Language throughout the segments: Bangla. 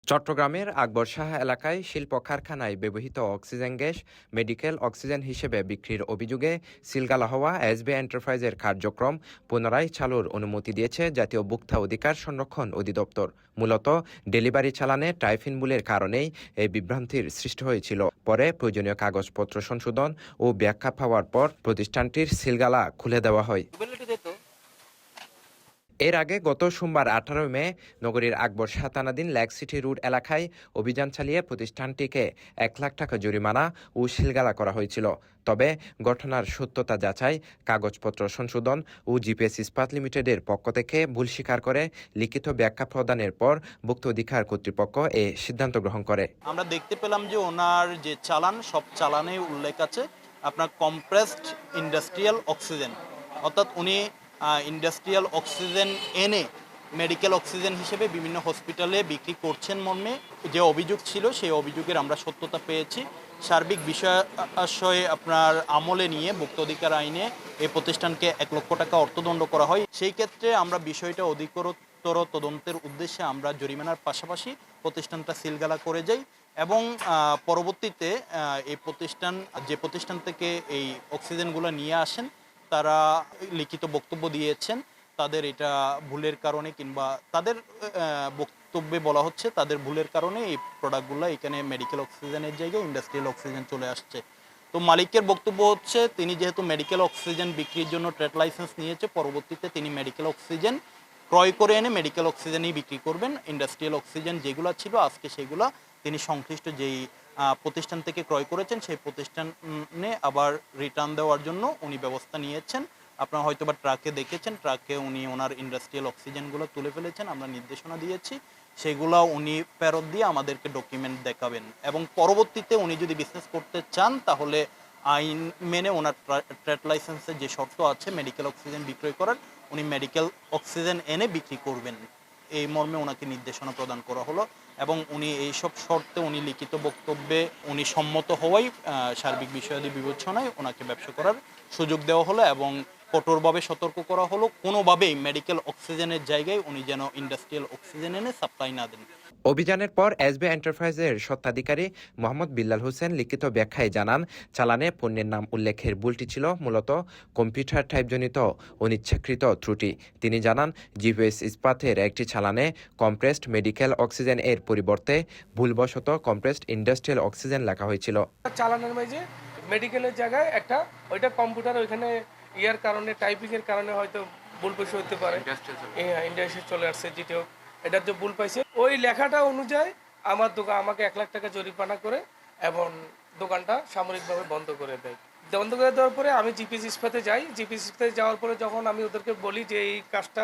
চট্টগ্রামের আকবর শাহ এলাকায় শিল্প কারখানায় ব্যবহৃত অক্সিজেন গ্যাস মেডিকেল অক্সিজেন হিসেবে বিক্রির অভিযোগে সিলগালা হওয়া এসবি এন্টারপ্রাইজের কার্যক্রম পুনরায় চালুর অনুমতি দিয়েছে জাতীয় ভোক্তা অধিকার সংরক্ষণ অধিদপ্তর। মূলত ডেলিভারি চালানে টাইফিনবুলের কারণেই এই বিভ্রান্তির সৃষ্টি হয়েছিল। পরে প্রয়োজনীয় কাগজপত্র সংশোধন ও ব্যাখ্যা পাওয়ার পর প্রতিষ্ঠানটির সিলগালা খুলে দেওয়া হয়। এর আগে গত সোমবার 18 মে নগরীর আকবর শাহ থানাধীন লেক সিটি রোড এলাকায় অভিযান চালিয়ে প্রতিষ্ঠানটিকে 1 লাখ টাকা জরিমানা ও সিলগালা করা হয়েছিল। তবে ঘটনার সত্যতা যাচাই, কাগজপত্র সংশোধন ও জিপিএস ইস্পাত লিমিটেডের পক্ষ থেকে ভুল স্বীকার করে লিখিত ব্যাখ্যা প্রদানের পর ভোক্তা অধিকার কর্তৃপক্ষ এ সিদ্ধান্ত গ্রহণ করে। আমরা দেখতে পেলাম যে ওনার যে চালান, সব চালানে উল্লেখ আছে আপনার কম্প্রেসড ইন্ডাস্ট্রিয়াল অক্সিজেন, অর্থাৎ উনি ইন্ডাস্ট্রিয়াল অক্সিজেন এনে মেডিকেল অক্সিজেন হিসেবে বিভিন্ন হসপিটালে বিক্রি করছেন মর্মে যে অভিযোগ ছিল, সেই অভিযোগের আমরা সত্যতা পেয়েছি। সার্বিক বিষয়ে আপনার আমলে নিয়ে ভোক্তা অধিকার আইনে এই প্রতিষ্ঠানকে 1 লক্ষ টাকা অর্থদণ্ড করা হয়। সেই ক্ষেত্রে আমরা বিষয়টা অধিকতর তদন্তের উদ্দেশ্যে আমরা জরিমানার পাশাপাশি প্রতিষ্ঠানটা সিলগালা করে যাই এবং পরবর্তীতে এই যে প্রতিষ্ঠান থেকে এই অক্সিজেনগুলো নিয়ে আসেন তারা লিখিত বক্তব্য দিয়েছেন তাদের এটা ভুলের কারণে কিংবা তাদের বক্তব্যে বলা হচ্ছে তাদের ভুলের কারণে এই প্রোডাক্টগুলো এখানে মেডিকেল অক্সিজেনের জায়গায় ইন্ডাস্ট্রিয়াল অক্সিজেন চলে আসছে। তো মালিকের বক্তব্য হচ্ছে তিনি যেহেতু মেডিকেল অক্সিজেন বিক্রির জন্য ট্রেড লাইসেন্স নিয়েছে, পরবর্তীতে তিনি মেডিকেল অক্সিজেন ক্রয় করে এনে মেডিকেল অক্সিজেনই বিক্রি করবেন। ইন্ডাস্ট্রিয়াল অক্সিজেন যেগুলো ছিল আজকে সেগুলো তিনি সংশ্লিষ্ট যেই প্রতিষ্ঠান থেকে ক্রয় করেছেন সেই প্রতিষ্ঠানে আবার রিটার্ন দেওয়ার জন্য উনি ব্যবস্থা নিয়েছেন। আপনারা হয়তো বা ট্রাকে দেখেছেন, ট্রাকে উনি ওনার ইন্ডাস্ট্রিয়াল অক্সিজেন তুলে ফেলেছেন, আমরা নির্দেশনা দিয়েছি, সেগুলো উনি ফেরত দিয়ে আমাদেরকে ডকুমেন্ট দেখাবেন এবং পরবর্তীতে উনি যদি বিজনেস করতে চান তাহলে আইন মেনে ওনার ট্রেড লাইসেন্সের যে শর্ত আছে মেডিকেল অক্সিজেন বিক্রয় করার, উনি মেডিকেল অক্সিজেন এনে বিক্রি করবেন, এই মর্মে ওনাকে নির্দেশনা প্রদান করা হলো এবং উনি এইসব শর্তে উনি লিখিত বক্তব্যে উনি সম্মত হওয়াই সার্বিক বিষয়াদি বিবেচনায় ওনাকে ব্যবসা করার সুযোগ দেওয়া হলো এবং কঠোরভাবে সতর্ক করা হলো কোনোভাবেই মেডিকেল অক্সিজেনের জায়গায় উনি যেন ইন্ডাস্ট্রিয়াল অক্সিজেন এনে সাপ্লাই না দেন। অভিযানের পর এসবি এন্টারপ্রাইজের স্বত্বাধিকারী মোহাম্মদ বিল্লাল হোসেন লিখিত ব্যাখ্যায় জানান, চালানে পণ্যের নাম উল্লেখের ভুলটি ছিল মূলত কম্পিউটার টাইপজনিত অনিচ্ছাকৃত ত্রুটি। তিনি জানান, জিপিএস ইস্পাতের একটি চালানে কম্প্রেসড মেডিকেল অক্সিজেন এর পরিবর্তে ভুলবশত কম্প্রেসড ইন্ডাস্ট্রিয়াল অক্সিজেন লেখা হয়েছিল। চালানের মাঝে মেডিকেলের জায়গায় একটা ওইটা কম্পিউটার ওইখানে ইয়ার কারণে টাইপিং এর কারণে হয়তো ভুল বসে হতে পারে, ইন্ডাস্ট্রি চলে আসছে যেটাও এটার যে ভুল পাইছে ওই লেখাটা অনুযায়ী আমার দোকান আমাকে 1 লাখ টাকা জরিমানা করে এবং দোকানটা সাময়িকভাবে বন্ধ করে দেয়। বন্ধ করে দেওয়ার পরে আমি জিপিএস ইস্পাতে যাই। জিপিএস ইস্পাতে যাওয়ার পরে যখন আমি ওদেরকে বলি যে এই কাজটা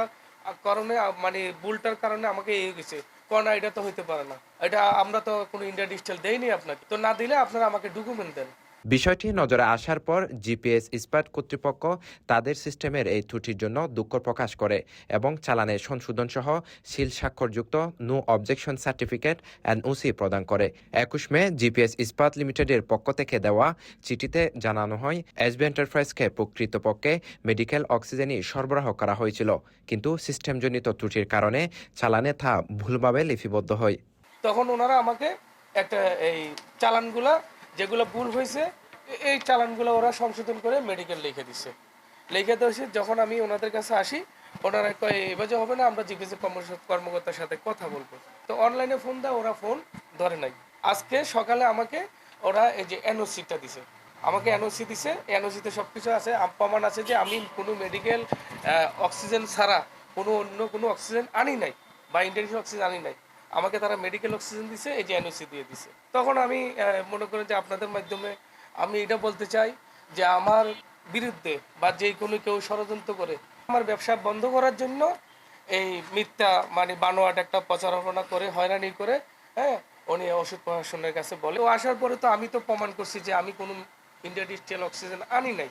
কারণে মানে ভুলটার কারণে আমাকে এই গেছে, না এটা তো হইতে পারে না, এটা আমরা তো কোনো ইন্ডিয়া ডিজিটাল দেইনি আপনাকে, তো না দিলে আপনারা আমাকে ডকুমেন্ট দেন। বিষয়টি নজরে আসার পর জিপিএস ইস্পাত কর্তৃপক্ষ তাদের সিস্টেমের এই ত্রুটির জন্য দুঃখ প্রকাশ করে এবং চালানের সংশোধন সহ সিল স্বাক্ষরযুক্ত নো অবজেকশন সার্টিফিকেট এনওসি প্রদান করে। 21 মে জিপিএস ইস্পাত লিমিটেডের পক্ষ থেকে দেওয়া চিঠিতে জানানো হয়, এসবি এন্টারপ্রাইজকে প্রকৃতপক্ষে মেডিকেল অক্সিজেনই সরবরাহ করা হয়েছিল, কিন্তু সিস্টেমজনিত ত্রুটির কারণে চালানে তা ভুলভাবে লিপিবদ্ধ হয়। তখন ওনারা আমাকে একটা এই চালানগুলা যেগুলো ভুল হয়েছে এই চালানগুলো ওরা সংশোধন করে মেডিকেল লিখে দিছে। লিখে দিয়েছে যখন আমি ওনাদের কাছে আসি, ওনারা কয় এবার যে হবে না, আমরা জিপিএস কর্মকর্তার সাথে কথা বলবো। তো অনলাইনে ফোন দেয়, ওরা ফোন ধরে নাই। আজকে সকালে আমাকে ওরা এই যে এনওসিটা দিছে, আমাকে এনওসি দিছে, এনওসিতে সব কিছু আছে, প্রমাণ আছে যে আমি কোনো মেডিকেল অক্সিজেন ছাড়া অন্য কোনো অক্সিজেন আনি নাই বা ইন্ডাস্ট্রিয়াল অক্সিজেন আনি নাই। আমাকে তারা মেডিকেল অক্সিজেন দিছে, এই যে এনওসি দিয়ে দিছে। তখন আমি মনে করেন যে আপনাদের মাধ্যমে আমি এটা বলতে চাই যে আমার বিরুদ্ধে বা যে কোনো কেউ ষড়যন্ত্র করে আমার ব্যবসা বন্ধ করার জন্য এই মিথ্যা মানে বানোয়াট একটা প্রচারণা করে হয়রানি করে, হ্যাঁ, উনি ওষুধ প্রশাসনের কাছে বলে। ও আসার পরে তো আমি তো প্রমাণ করছি যে আমি কোনো ইন্ডিয়া ডিজিটাল অক্সিজেন আনি নাই,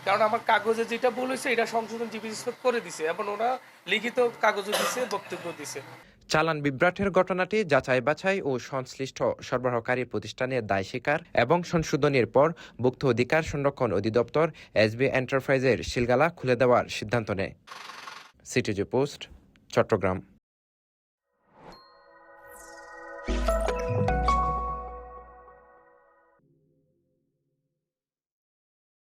কারণ আমার কাগজে যেটা ভুল হয়েছে এটা সংশোধন জিপিএস করে দিছে এবং ওরা লিখিত কাগজও দিছে, বক্তব্য দিছে। চালান বিভ্রাটের ঘটনাটি যাচাই বাছাই ও সংশ্লিষ্ট সরবরাহকারী প্রতিষ্ঠানের দায় স্বীকার এবং সংশোধনের পর ভোক্তা অধিকার সংরক্ষণ অধিদপ্তর এসবি এন্টারপ্রাইজের সিলগালা খুলে দেওয়ার সিদ্ধান্ত নেয়। CTG post, Chittagong.